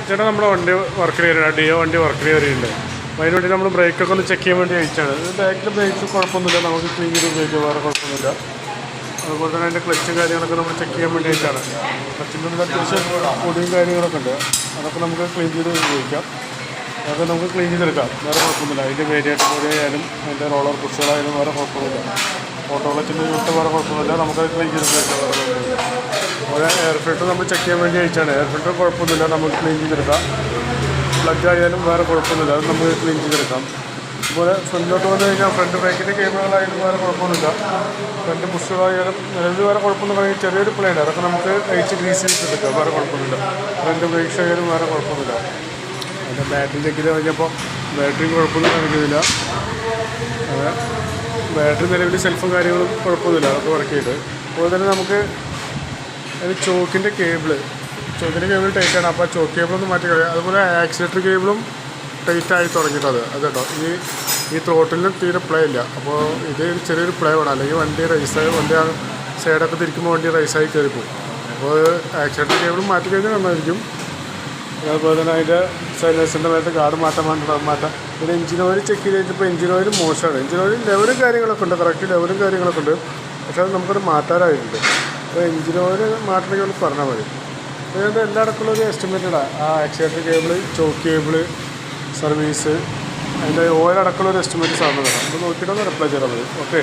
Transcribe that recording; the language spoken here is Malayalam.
ചേട്ടാ നമ്മുടെ വണ്ടി വർക്കിന് വരുന്നുണ്ട്, ഡിയോ വണ്ടി വർക്കിന് വരുന്നുണ്ട്. അപ്പോൾ അതിന് വേണ്ടി നമ്മൾ ബ്രേക്കൊക്കെ ഒന്ന് ചെക്ക് ചെയ്യാൻ വേണ്ടി അയച്ചാണ്. ബാക്കിൽ ബ്രേക്ക് കുഴപ്പമൊന്നുമില്ല, നമുക്ക് ക്ലീൻ ചെയ്ത് ഉപയോഗിക്കുക, വേറെ കുഴപ്പമൊന്നുമില്ല. അതുപോലെ തന്നെ അതിൻ്റെ ക്ലച്ചും കാര്യങ്ങളൊക്കെ നമ്മൾ ചെക്ക് ചെയ്യാൻ വേണ്ടി അയച്ചാണ്. ക്ലച്ചിൻ്റെ ഉള്ളിൽ അത്യാവശ്യം പൊടിയും കാര്യങ്ങളൊക്കെ ഉണ്ട്, അതൊക്കെ നമുക്ക് ക്ലീൻ ചെയ്ത് ഉപയോഗിക്കാം. അതൊക്കെ നമുക്ക് ക്ലീൻ ചെയ്തെടുക്കാം, വേറെ കുഴപ്പമൊന്നുമില്ല. അതിൻ്റെ വേരിയേറ്റർ പൊടിയായാലും അതിൻ്റെ റോളർ പുഷുകളായാലും വേറെ കുഴപ്പമൊന്നുമില്ല. ഓട്ടോ ക്ലച്ചിൻ്റെ ചുട്ട് വേറെ കുഴപ്പമൊന്നുമില്ല, നമുക്കത് ക്ലീൻ ചെയ്ത് ഉപയോഗിക്കാം, വേറെ കുഴപ്പമൊന്നുമില്ല. അതുപോലെ എയർ ഫിൽറ്റർ നമ്മൾ ചെക്ക് ചെയ്യാൻ വേണ്ടി അയച്ചാണ്. എയർ ഫിൽറ്റർ കുഴപ്പമൊന്നുമില്ല, നമുക്ക് ക്ലീൻ ചെയ്തെടുക്കാം. പ്ലഗ് ആയാലും വേറെ കുഴപ്പമൊന്നുമില്ല, അത് നമുക്ക് ക്ലീൻ ചെയ്തെടുക്കാം. അതുപോലെ ഫ്രണ്ടിലോട്ട് വന്നു കഴിഞ്ഞാൽ ഫ്രണ്ട് ബ്രേക്കിൻ്റെ കേബിളുകളായാലും വേറെ കുഴപ്പമൊന്നുമില്ല. ഫ്രണ്ട് പുഷുകളായാലും നിലവിൽ വേറെ കുഴപ്പമൊന്നും പറയുന്നത് ചെറിയൊരു പ്ലേയുണ്ട്, അതൊക്കെ നമുക്ക് അയച്ച് ഗ്രീസ് ചെയ്തെടുക്കാം, വേറെ കുഴപ്പമൊന്നുമില്ല. ഫ്രണ്ട് ബ്രേക്സ് ആയാലും വേറെ കുഴപ്പമൊന്നുമില്ല. അതിൻ്റെ ബാറ്ററി ചെക്ക് ചെയ്ത് കഴിഞ്ഞപ്പോൾ ബാറ്ററി കുഴപ്പമൊന്നും കാണിക്കുന്നില്ല. ബാറ്ററി നിലവിൽ സെൽഫും കാര്യങ്ങളും കുഴപ്പമൊന്നുമില്ല, അതൊക്കെ വർക്ക് ചെയ്ത്. അതുപോലെ തന്നെ നമുക്ക് അത് ചോക്കിൻ്റെ കേബിൾ ടൈറ്റാണ്, അപ്പോൾ ചോക്ക് കേബിളൊന്നും മാറ്റി കഴിയും. അതുപോലെ ആക്സിലേറ്റർ കേബിളും ടൈറ്റായി തുടങ്ങിയിട്ടത് കേട്ടോ. ഈ ത്രോട്ടിലും തീരെ പ്ലേ ഇല്ല, അപ്പോൾ ഇത് ചെറിയൊരു പ്ലേ വേണം, അല്ലെങ്കിൽ വണ്ടി റൈസായി വണ്ടി സൈഡൊക്കെ തിരിക്കുമ്പോൾ വണ്ടി റൈസായി കയറിപ്പോവും. അപ്പോൾ ആക്സിലേറ്റർ കേബിളും മാറ്റി കഴിഞ്ഞാൽ നന്നായിരിക്കും. അതുപോലെ തന്നെ അതിൻ്റെ സൈലൻസറിൻ്റെ മേലത്തെ ഗാർഡ് മാറ്റാം. പിന്നെ എഞ്ചിൻ ഓയിൽ ചെക്ക് ചെയ്ത് കഴിഞ്ഞപ്പോൾ എഞ്ചിൻ ഓയിൽ മോശമാണ്. എഞ്ചിൻ ഓയിൽ ലെവലും കാര്യങ്ങളൊക്കെ ഉണ്ട്, കറക്റ്റ് ലെവലും കാര്യങ്ങളൊക്കെ ഉണ്ട്, പക്ഷേ അത് നമുക്കത് മാറ്റാനായിട്ടുണ്ട്. അപ്പോൾ എഞ്ചിൻ ഓയിൽ മാറ്റണമെങ്കിൽ ഒന്ന് പറഞ്ഞാൽ മതി. അതുകൊണ്ട് എല്ലായിടത്തുള്ള ഒരു എസ്റ്റിമേറ്റഡാണ്. ആ accelerator cable, chalk cable, service, അതിൻ്റെ ഓയിൽ അടക്കമുള്ള ഒരു എസ്റ്റിമേറ്റ് സാധനം വേണം. അപ്പോൾ നോക്കിയിട്ടൊന്ന് റിപ്ലൈ ചെയ്താൽ മതി. ഓക്കെ.